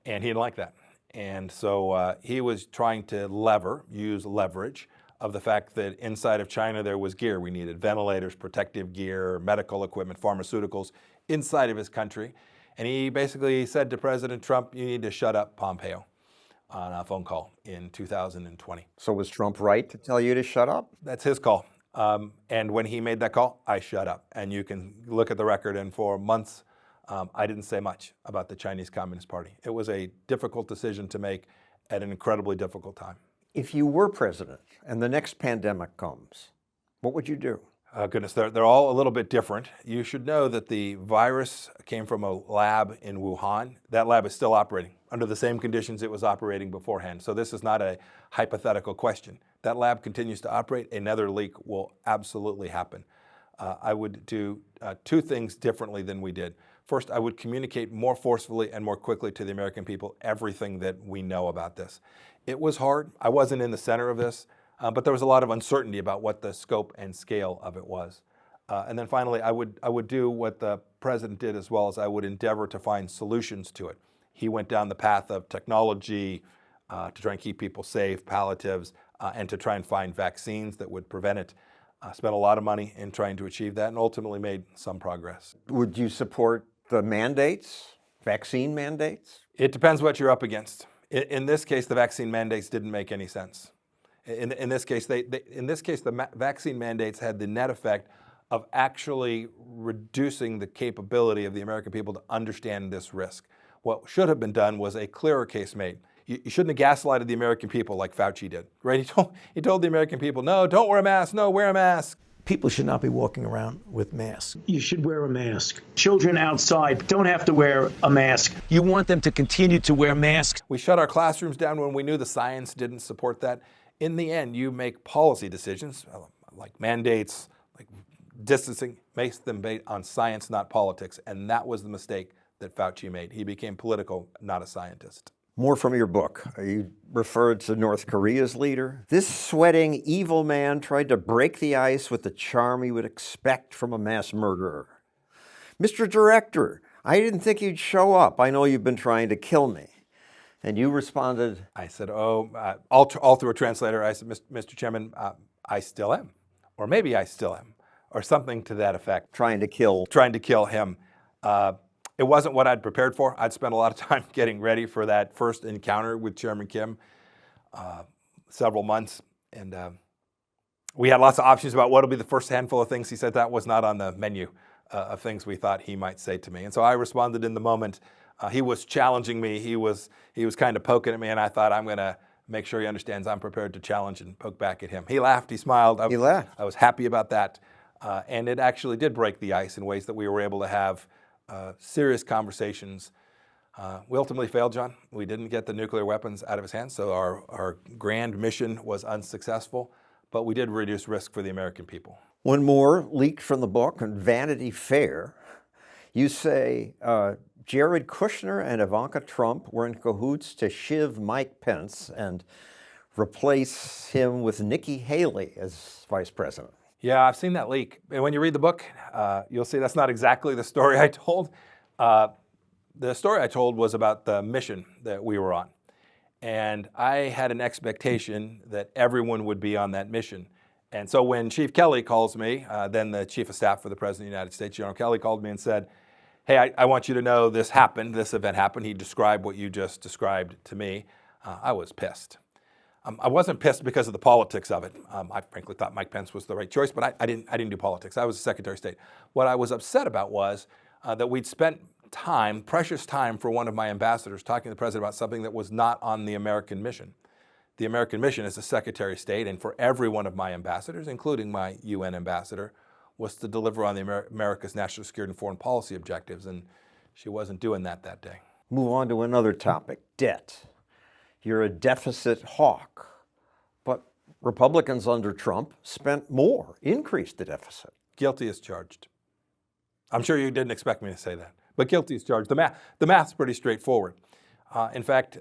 and he didn't like that. And so he was trying to use leverage of the fact that inside of China there was gear. We needed ventilators, protective gear, medical equipment, pharmaceuticals inside of his country. And he basically said to President Trump, you need to shut up Pompeo on a phone call in 2020. So was Trump right to tell you to shut up? That's his call. And when he made that call, I shut up. And you can look at the record, and for months, I didn't say much about the Chinese Communist Party. It was a difficult decision to make at an incredibly difficult time. If you were president and the next pandemic comes, what would you do? Goodness, they're all a little bit different. You should know that the virus came from a lab in Wuhan. That lab is still operating under the same conditions it was operating beforehand. So this is not a hypothetical question. That lab continues to operate. Another leak will absolutely happen. I would do two things differently than we did. First, I would communicate more forcefully and more quickly to the American people everything that we know about this. It was hard. I wasn't in the center of this, but there was a lot of uncertainty about what the scope and scale of it was. And then finally, I would do what the president did as well, as I would endeavor to find solutions to it. He went down the path of technology to try and keep people safe, palliatives, and to try and find vaccines that would prevent it. Spent a lot of money in trying to achieve that and ultimately made some progress. Would you support the mandates, vaccine mandates? It depends what you're up against. In this case, the vaccine mandates didn't make any sense. In this case, the vaccine mandates had the net effect of actually reducing the capability of the American people to understand this risk. What should have been done was a clearer case made. You shouldn't have gaslighted the American people like Fauci did, right? He told the American people, no, don't wear a mask, no, wear a mask. People should not be walking around with masks. You should wear a mask. Children outside don't have to wear a mask. You want them to continue to wear masks. We shut our classrooms down when we knew the science didn't support that. In the end, you make policy decisions like mandates, like distancing, makes them based on science, not politics. And that was the mistake that Fauci made. He became political, not a scientist. More from your book. You referred to North Korea's leader. This sweating, evil man tried to break the ice with the charm you would expect from a mass murderer. Mr. Director, I didn't think you'd show up. I know you've been trying to kill me. And you responded, I said, all through a translator, I said, Mr. Chairman, I still am. Or maybe I still am. Or something to that effect. Trying to kill him. It wasn't what I'd prepared for. I'd spent a lot of time getting ready for that first encounter with Chairman Kim. several months, and we had lots of options about what will be the first handful of things. He said that was not on the menu of things we thought he might say to me. And so I responded in the moment. He was challenging me. He was kind of poking at me, and I thought, I'm going to make sure he understands I'm prepared to challenge and poke back at him. He laughed. He smiled. He laughed. I was happy about that. And it actually did break the ice in ways that we were able to have serious conversations. We ultimately failed, John. We didn't get the nuclear weapons out of his hands, so our grand mission was unsuccessful, but we did reduce risk for the American people. One more leaked from the book on Vanity Fair. You say Jared Kushner and Ivanka Trump were in cahoots to shiv Mike Pence and replace him with Nikki Haley as vice president. Yeah, I've seen that leak. And when you read the book, you'll see that's not exactly the story I told. The story I told was about the mission that we were on. And I had an expectation that everyone would be on that mission. And so when Chief Kelly calls me, then the Chief of Staff for the President of the United States, General Kelly, called me and said, hey, I want you to know this happened, this event happened. He described what you just described to me. I was pissed. I wasn't pissed because of the politics of it. I frankly thought Mike Pence was the right choice, but I didn't do politics. I was the Secretary of State. What I was upset about was that we'd spent time, precious time, for one of my ambassadors talking to the president about something that was not on the American mission. The American mission as the Secretary of State, and for every one of my ambassadors, including my UN ambassador, was to deliver on America's national security and foreign policy objectives, and she wasn't doing that day. Move on to another topic, debt. You're a deficit hawk, but Republicans under Trump spent more, increased the deficit. Guilty as charged. I'm sure you didn't expect me to say that, but guilty as charged. The math's pretty straightforward. In fact,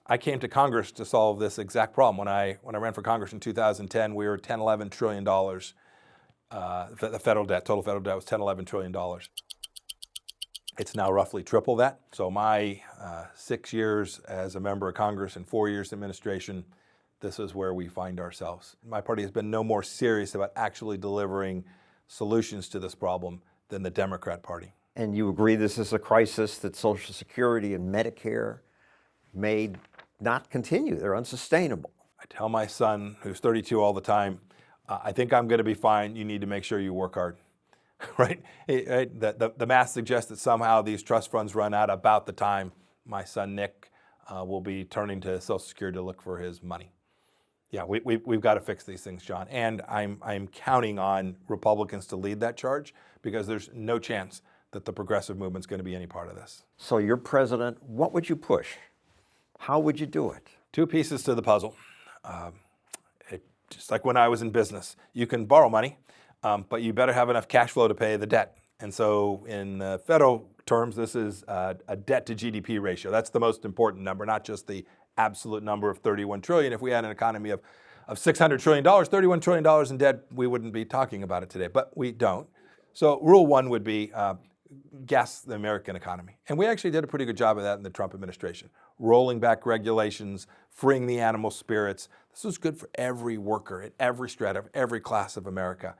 I came to Congress to solve this exact problem. When I ran for Congress in 2010, we were $10-11 trillion. The federal debt, total federal debt was $10-11 trillion. It's now roughly triple that. So my 6 years as a member of Congress and 4 years administration, this is where we find ourselves. My party has been no more serious about actually delivering solutions to this problem than the Democrat Party. And you agree this is a crisis that Social Security and Medicare may not continue. They're unsustainable. I tell my son, who's 32 all the time, I think I'm going to be fine. You need to make sure you work hard. Right? The math suggests that somehow these trust funds run out about the time my son Nick will be turning to Social Security to look for his money. Yeah, we've got to fix these things, John. And I'm counting on Republicans to lead that charge, because there's no chance that the progressive movement's going to be any part of this. So you're president, what would you push? How would you do it? Two pieces to the puzzle. Just like when I was in business, you can borrow money, but you better have enough cash flow to pay the debt. And so in federal terms, this is a debt to GDP ratio. That's the most important number, not just the absolute number of 31 trillion. If we had an economy of $600 trillion, $31 trillion in debt, we wouldn't be talking about it today, but we don't. So rule one would be gas the American economy. And we actually did a pretty good job of that in the Trump administration. Rolling back regulations, freeing the animal spirits. This was good for every worker at every strata of every class of America.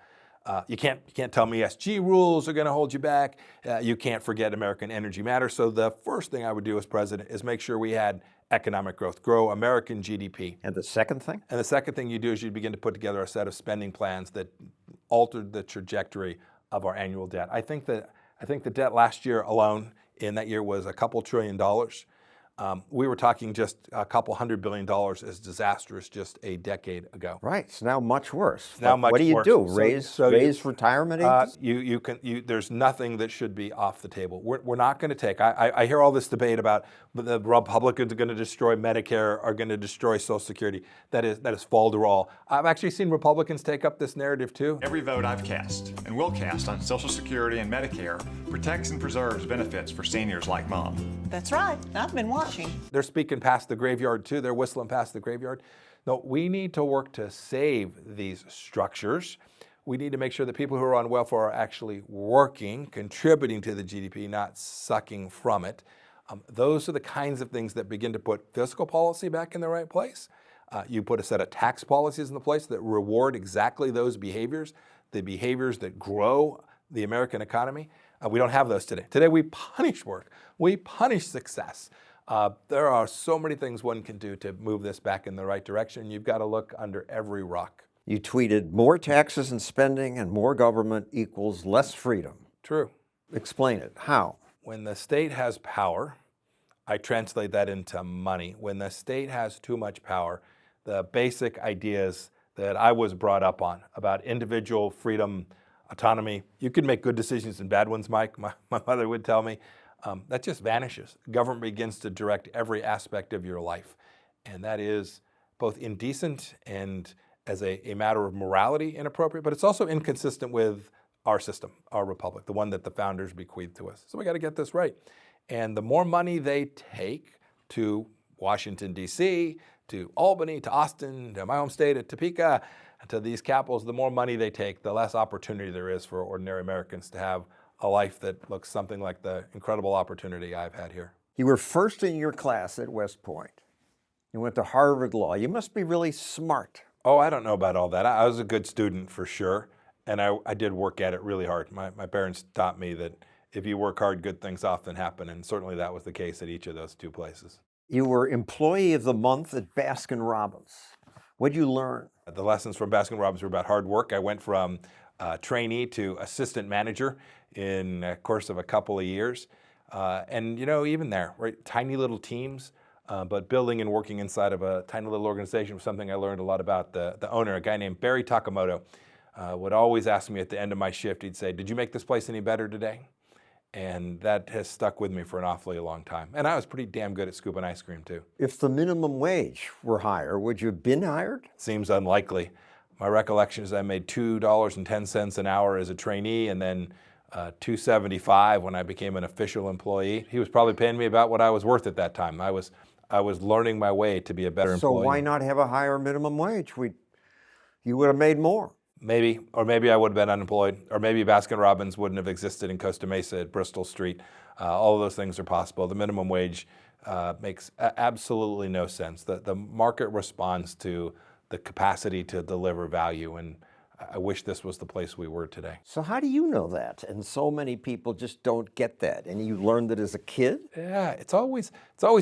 You can't tell me ESG rules are going to hold you back. You can't forget American Energy Matters. So the first thing I would do as president is make sure we had economic growth, grow American GDP. And the second thing? And the second thing you do is you begin to put together a set of spending plans that altered the trajectory of our annual debt. I think the debt last year alone in that year was a couple $1 trillion. We were talking just a couple $100 billion as disastrous just a decade ago. Right. It's now much worse. Now much worse. What do you do? Raise retirement ages? There's nothing that should be off the table. We're not going to take. I hear all this debate about the Republicans are going to destroy Medicare, are going to destroy Social Security. That is falderall. I've actually seen Republicans take up this narrative too. Every vote I've cast and will cast on Social Security and Medicare protects and preserves benefits for seniors like Mom. That's right. I've been watching. They're speaking past the graveyard too. They're whistling past the graveyard. No, we need to work to save these structures. We need to make sure that people who are on welfare are actually working, contributing to the GDP, not sucking from it. Those are the kinds of things that begin to put fiscal policy back in the right place. You put a set of tax policies in the place that reward exactly those behaviors, the behaviors that grow the American economy. We don't have those today. Today we punish work. We punish success. There are so many things one can do to move this back in the right direction. You've got to look under every rock. You tweeted, more taxes and spending and more government equals less freedom. True. Explain it. How? When the state has power, I translate that into money. When the state has too much power, the basic ideas that I was brought up on about individual freedom, autonomy, you can make good decisions and bad ones, Mike, my mother would tell me, that just vanishes. Government begins to direct every aspect of your life. And that is both indecent and as a matter of morality inappropriate, but it's also inconsistent with our system, our republic, the one that the founders bequeathed to us. So we got to get this right. And the more money they take to Washington, D.C., to Albany, to Austin, to my home state, at Topeka, to these capitals, the more money they take, the less opportunity there is for ordinary Americans to have a life that looks something like the incredible opportunity I've had here. You were first in your class at West Point. You went to Harvard Law. You must be really smart. Oh, I don't know about all that. I was a good student for sure, and I did work at it really hard. My parents taught me that if you work hard, good things often happen, and certainly that was the case at each of those two places. You were Employee of the Month at Baskin-Robbins. What'd you learn? The lessons from Baskin-Robbins were about hard work. I went from trainee to assistant manager in a course of a couple of years. And even there, right, tiny little teams, but building and working inside of a tiny little organization was something I learned a lot about. The owner, a guy named Barry Takamoto, would always ask me at the end of my shift, he'd say, "Did you make this place any better today?" And that has stuck with me for an awfully long time. And I was pretty damn good at scooping ice cream too. If the minimum wage were higher, would you have been hired? Seems unlikely. My recollection is I made $2.10 an hour as a trainee, and then $2.75 when I became an official employee. He was probably paying me about what I was worth at that time. I was learning my way to be a better employee. So why not have a higher minimum wage? You would have made more. Maybe, or maybe I would have been unemployed, or maybe Baskin-Robbins wouldn't have existed in Costa Mesa at Bristol Street. All of those things are possible. The minimum wage makes absolutely no sense. The market responds to the capacity to deliver value, and I wish this was the place we were today. So how do you know that? And so many people just don't get that. And you learned it as a kid? Yeah, it's always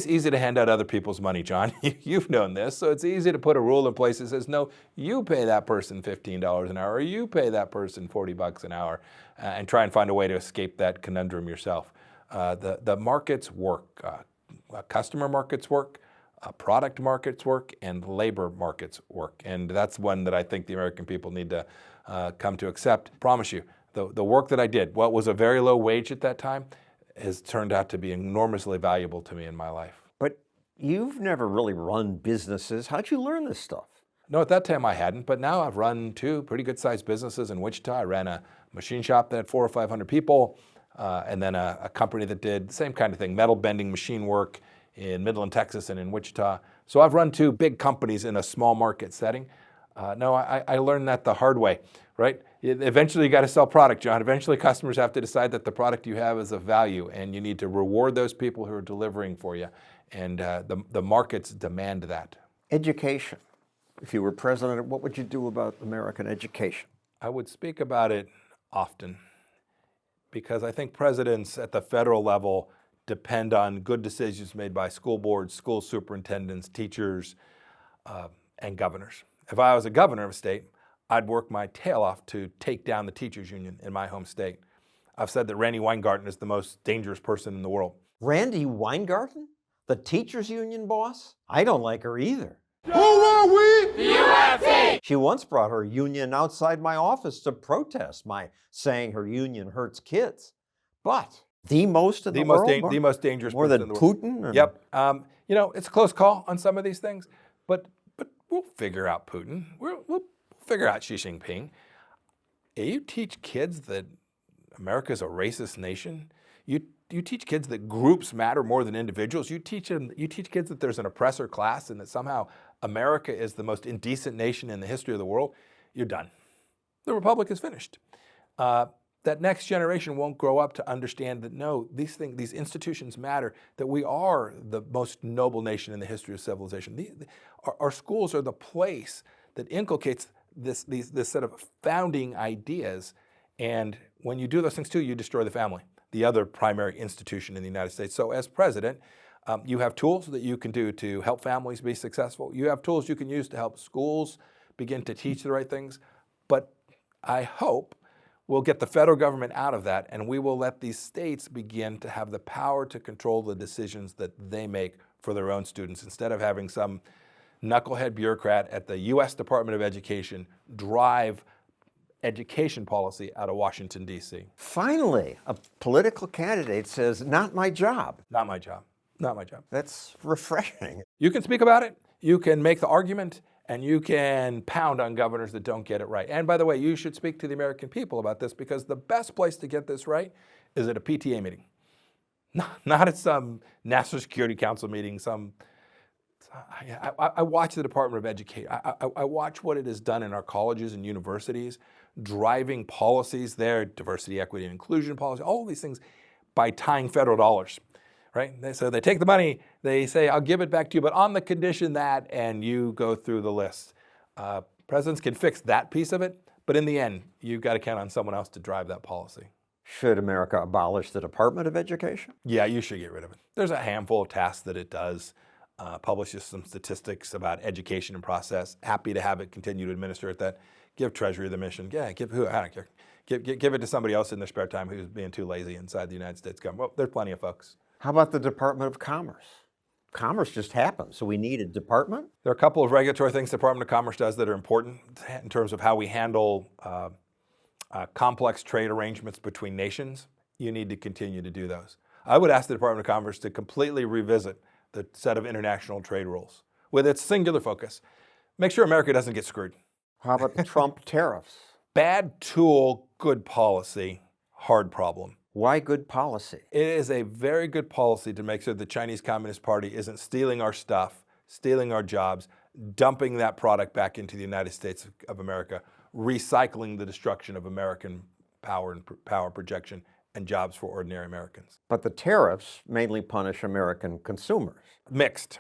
easy to hand out other people's money, John. You've known this. So it's easy to put a rule in place that says, no, you pay that person $15 an hour, or you pay that person $40 an hour, and try and find a way to escape that conundrum yourself. The markets work. Customer markets work. Product markets work, and labor markets work. And that's one that I think the American people need to come to accept. Promise you, the work that I did, what was a very low wage at that time, has turned out to be enormously valuable to me in my life. But you've never really run businesses. How'd you learn this stuff? No, at that time I hadn't, but now I've run two pretty good-sized businesses in Wichita. I ran a machine shop that had 400 or 500 people, and then a company that did the same kind of thing, metal bending machine work, in Midland, Texas, and in Wichita. So I've run two big companies in a small market setting. No, I learned that the hard way, right? Eventually you got to sell product, John. Eventually customers have to decide that the product you have is of value, and you need to reward those people who are delivering for you. And the markets demand that. Education. If you were president, what would you do about American education? I would speak about it often, because I think presidents at the federal level depend on good decisions made by school boards, school superintendents, teachers, and governors. If I was a governor of a state, I'd work my tail off to take down the teachers union in my home state. I've said that Randy Weingarten is the most dangerous person in the world. Randy Weingarten? The teachers union boss? I don't like her either. Who are we? The UFC! She once brought her union outside my office to protest my saying her union hurts kids. But the most in the world? The most dangerous more person than in the world. Putin? Yep. It's a close call on some of these things, but we'll figure out Putin. We'll figure out Xi Jinping. You teach kids that America's a racist nation. You teach kids that groups matter more than individuals. You teach kids that there's an oppressor class and that somehow America is the most indecent nation in the history of the world. You're done. The republic is finished. That next generation won't grow up to understand that, no, these institutions matter, that we are the most noble nation in the history of civilization. Our schools are the place that inculcates this set of founding ideas. And when you do those things too, you destroy the family, the other primary institution in the United States. So as president, You have tools that you can do to help families be successful. You have tools you can use to help schools begin to teach the right things. But I hope we'll get the federal government out of that, and we will let these states begin to have the power to control the decisions that they make for their own students, instead of having some knucklehead bureaucrat at the U.S. Department of Education drive education policy out of Washington, D.C. Finally, a political candidate says, not my job. Not my job. Not my job. That's refreshing. You can speak about it, you can make the argument, and you can pound on governors that don't get it right. And by the way, you should speak to the American people about this, because the best place to get this right is at a PTA meeting. Not at some National Security Council meeting, I watch the Department of Education. I watch what it has done in our colleges and universities, driving policies there, diversity, equity, and inclusion policy, all of these things, by tying federal dollars, right? So they take the money, they say, I'll give it back to you, but on the condition that, and you go through the list. Presidents can fix that piece of it, but in the end, you've got to count on someone else to drive that policy. Should America abolish the Department of Education? Yeah, you should get rid of it. There's a handful of tasks that it does. Publishes some statistics about education and process. Happy to have it continue to administer it. That give Treasury the mission. Yeah, I don't care. Give it to somebody else in their spare time who's being too lazy inside the United States government. Well, there's plenty of folks. How about the Department of Commerce? Commerce just happened, so we need a department? There are a couple of regulatory things the Department of Commerce does that are important in terms of how we handle complex trade arrangements between nations. You need to continue to do those. I would ask the Department of Commerce to completely revisit the set of international trade rules with its singular focus. Make sure America doesn't get screwed. How about the Trump tariffs? Bad tool, good policy, hard problem. Why good policy? It is a very good policy to make sure the Chinese Communist Party isn't stealing our stuff, stealing our jobs, dumping that product back into the United States of America, recycling the destruction of American power and power projection and jobs for ordinary Americans. But the tariffs mainly punish American consumers. Mixed.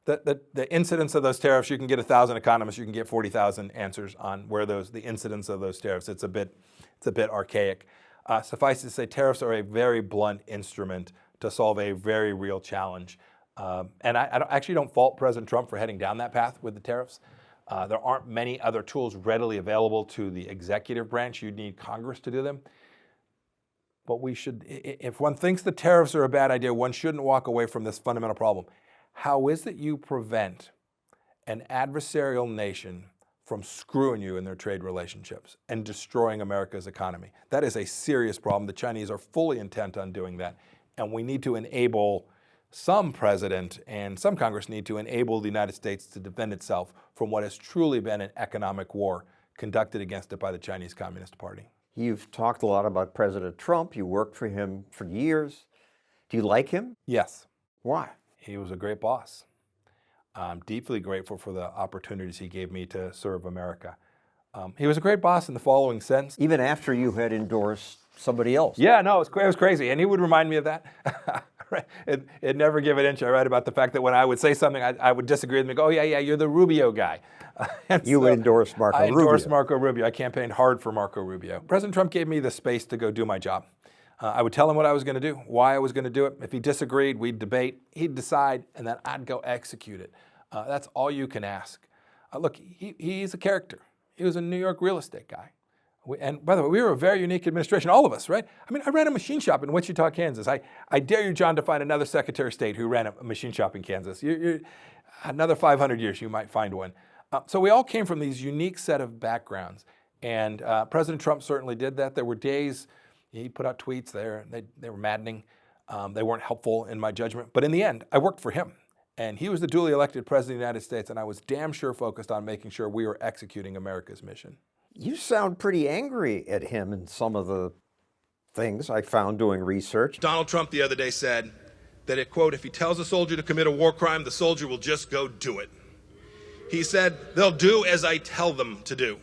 The incidence of those tariffs, you can get 1,000 economists, you can get 40,000 answers on where the incidence of those tariffs. It's a bit archaic. Suffice to say, tariffs are a very blunt instrument to solve a very real challenge. And I actually don't fault President Trump for heading down that path with the tariffs. There aren't many other tools readily available to the executive branch. You'd need Congress to do them. But we should, if one thinks the tariffs are a bad idea, one shouldn't walk away from this fundamental problem. How is it you prevent an adversarial nation from screwing you in their trade relationships and destroying America's economy? That is a serious problem. The Chinese are fully intent on doing that. And we need to enable, some president and some Congress need to enable the United States to defend itself from what has truly been an economic war conducted against it by the Chinese Communist Party. You've talked a lot about President Trump. You worked for him for years. Do you like him? Yes. Why? He was a great boss. I'm deeply grateful for the opportunities he gave me to serve America. He was a great boss in the following sense. Even after you had endorsed somebody else. Yeah, no, it was crazy. And he would remind me of that. It never give an inch. I write about the fact that when I would say something, I would disagree with him and go, oh, yeah, you're the Rubio guy. You would endorse Marco Rubio. I endorsed Marco Rubio. I campaigned hard for Marco Rubio. President Trump gave me the space to go do my job. I would tell him what I was going to do, why I was going to do it. If he disagreed, we'd debate. He'd decide, and then I'd go execute it. That's all you can ask. Look, he's a character. He was a New York real estate guy. And by the way, we were a very unique administration, all of us, right? I mean, I ran a machine shop in Wichita, Kansas. I dare you, John, to find another Secretary of State who ran a machine shop in Kansas. You're another 500 years, you might find one. So we all came from these unique set of backgrounds. And President Trump certainly did that. There were days he put out tweets there. They were maddening. They weren't helpful in my judgment. But in the end, I worked for him. And he was the duly elected President of the United States, and I was damn sure focused on making sure we were executing America's mission. You sound pretty angry at him in some of the things I found doing research. Donald Trump the other day said that, quote, if he tells a soldier to commit a war crime, the soldier will just go do it. He said, they'll do as I tell them to do.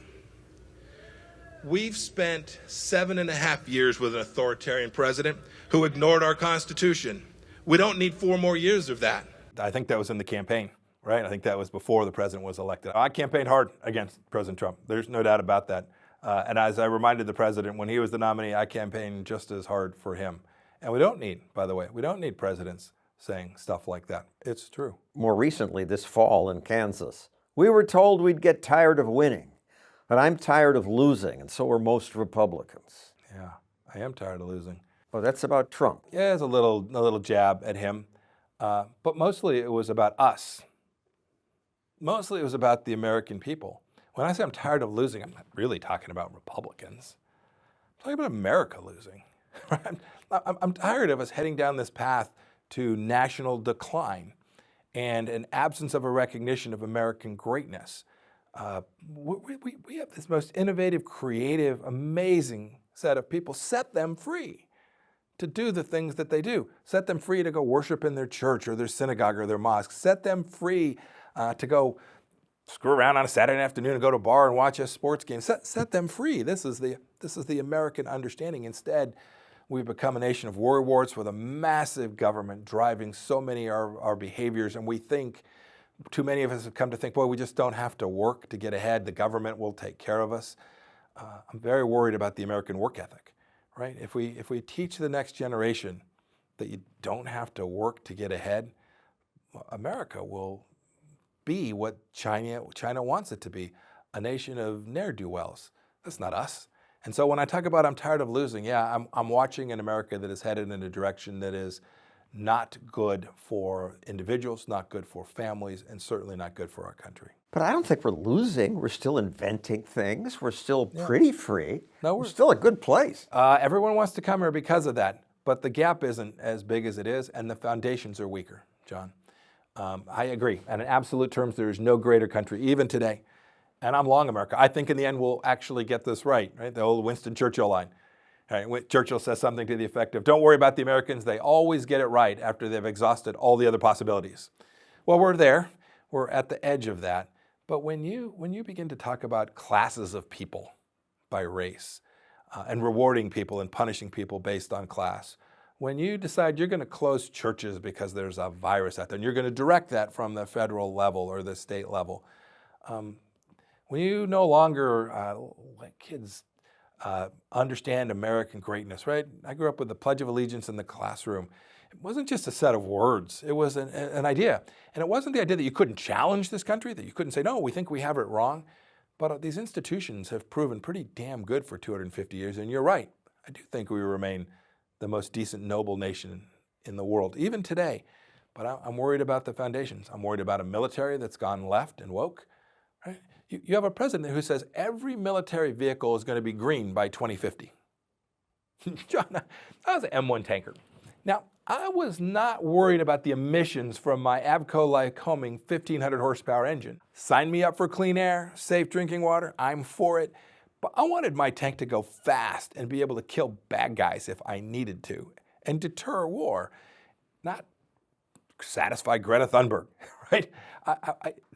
We've spent 7.5 years with an authoritarian president who ignored our Constitution. We don't need 4 more years of that. I think that was in the campaign, right? I think that was before the president was elected. I campaigned hard against President Trump. There's no doubt about that. And as I reminded the president, when he was the nominee, I campaigned just as hard for him. And we don't need, by the way, we don't need presidents saying stuff like that. It's true. More recently, this fall in Kansas, we were told we'd get tired of winning, but I'm tired of losing, and so are most Republicans. Yeah, I am tired of losing. Oh, that's about Trump. Yeah, it's a little jab at him, but mostly it was about us. Mostly it was about the American people. When I say I'm tired of losing, I'm not really talking about Republicans. I'm talking about America losing. I'm tired of us heading down this path to national decline and an absence of a recognition of American greatness. We have this most innovative, creative, amazing set of people. Set them free to do the things that they do. Set them free to go worship in their church or their synagogue or their mosque. Set them free to go screw around on a Saturday afternoon and go to a bar and watch a sports game. Set them free. This is the American understanding. Instead, we've become a nation of worrywarts with a massive government driving so many of our behaviors, and we think, too many of us have come to think, boy, we just don't have to work to get ahead. The government will take care of us. I'm very worried about the American work ethic, right? If we teach the next generation that you don't have to work to get ahead, America will be what China wants it to be, a nation of ne'er-do-wells. That's not us. And so when I talk about I'm tired of losing, yeah, I'm watching an America that is headed in a direction that is not good for individuals, not good for families, and certainly not good for our country. But I don't think we're losing. We're still inventing things. We're still pretty free. No, we're still a good place. Everyone wants to come here because of that, but the gap isn't as big as it is, and the foundations are weaker, John. I agree. And in absolute terms, there is no greater country, even today. And I'm long America. I think in the end we'll actually get this right? The old Winston Churchill line. Right? Churchill says something to the effect of, don't worry about the Americans, they always get it right after they've exhausted all the other possibilities. Well, we're there. We're at the edge of that. But when you begin to talk about classes of people by race and rewarding people and punishing people based on class, when you decide you're going to close churches because there's a virus out there, and you're going to direct that from the federal level or the state level, when you no longer let kids understand American greatness, right? I grew up with the Pledge of Allegiance in the classroom. It wasn't just a set of words. It was an idea. And it wasn't the idea that you couldn't challenge this country, that you couldn't say, no, we think we have it wrong. But these institutions have proven pretty damn good for 250 years. And you're right. I do think we remain the most decent, noble nation in the world, even today. But I'm worried about the foundations. I'm worried about a military that's gone left and woke, right? You have a president who says every military vehicle is going to be green by 2050. John, that was an M1 tanker. Now, I was not worried about the emissions from my Avco Lycoming 1,500 horsepower engine. Sign me up for clean air, safe drinking water, I'm for it. But I wanted my tank to go fast and be able to kill bad guys if I needed to and deter war, not satisfy Greta Thunberg, right?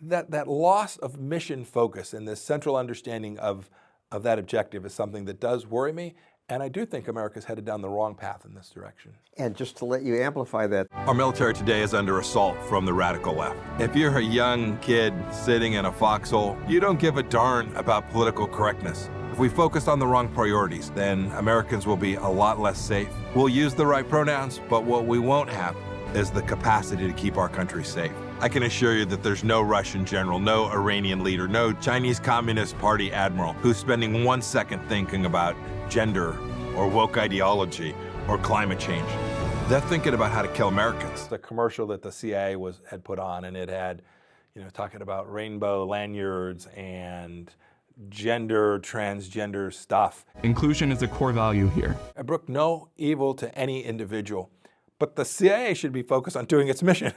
That loss of mission focus and this central understanding of that objective is something that does worry me. And I do think America's headed down the wrong path in this direction. And just to let you amplify that, our military today is under assault from the radical left. If you're a young kid sitting in a foxhole, you don't give a darn about political correctness. If we focus on the wrong priorities, then Americans will be a lot less safe. We'll use the right pronouns, but what we won't have is the capacity to keep our country safe. I can assure you that there's no Russian general, no Iranian leader, no Chinese Communist Party admiral who's spending 1 second thinking about gender or woke ideology or climate change. They're thinking about how to kill Americans. The commercial that the CIA had put on, and it had, talking about rainbow lanyards and gender, transgender stuff. Inclusion is a core value here. I brook no evil to any individual, but the CIA should be focused on doing its mission,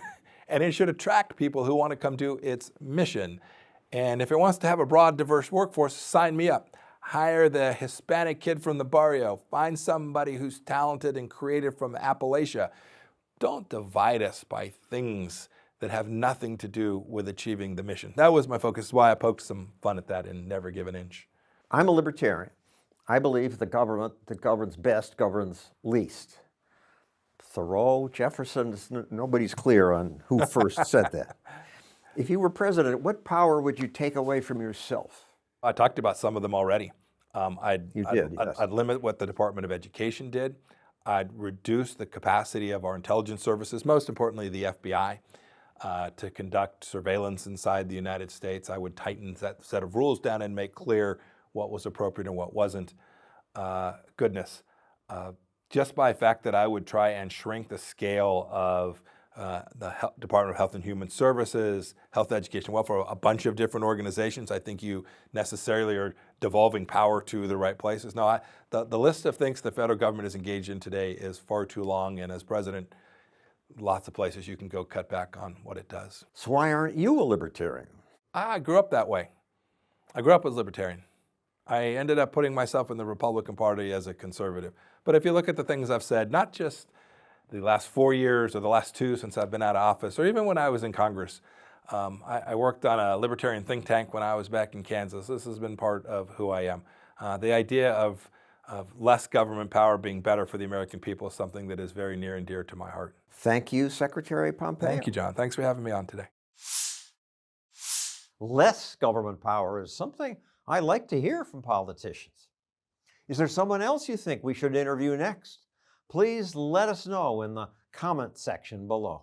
and it should attract people who want to come do its mission. And if it wants to have a broad, diverse workforce, sign me up. Hire the Hispanic kid from the barrio. Find somebody who's talented and creative from Appalachia. Don't divide us by things that have nothing to do with achieving the mission. That was my focus. That's why I poked some fun at that and never give an inch. I'm a libertarian. I believe the government that governs best governs least. Thoreau, Jefferson, nobody's clear on who first said that. If you were president, what power would you take away from yourself? I talked about some of them already. Yes. I'd limit what the Department of Education did. I'd reduce the capacity of our intelligence services, most importantly the FBI, to conduct surveillance inside the United States. I would tighten that set of rules down and make clear what was appropriate and what wasn't. Just by the fact that I would try and shrink the scale of the Department of Health and Human Services, Health, Education, Welfare, a bunch of different organizations, I think you necessarily are devolving power to the right places. No, the list of things the federal government is engaged in today is far too long, and as president, lots of places you can go cut back on what it does. So why aren't you a libertarian? I grew up that way. I grew up as a libertarian. I ended up putting myself in the Republican Party as a conservative. But if you look at the things I've said, not just the last 4 years or the last 2 since I've been out of office, or even when I was in Congress, I worked on a libertarian think tank when I was back in Kansas. This has been part of who I am. The idea of less government power being better for the American people is something that is very near and dear to my heart. Thank you, Secretary Pompeo. Thank you, John. Thanks for having me on today. Less government power is something I like to hear from politicians. Is there someone else you think we should interview next? Please let us know in the comment section below.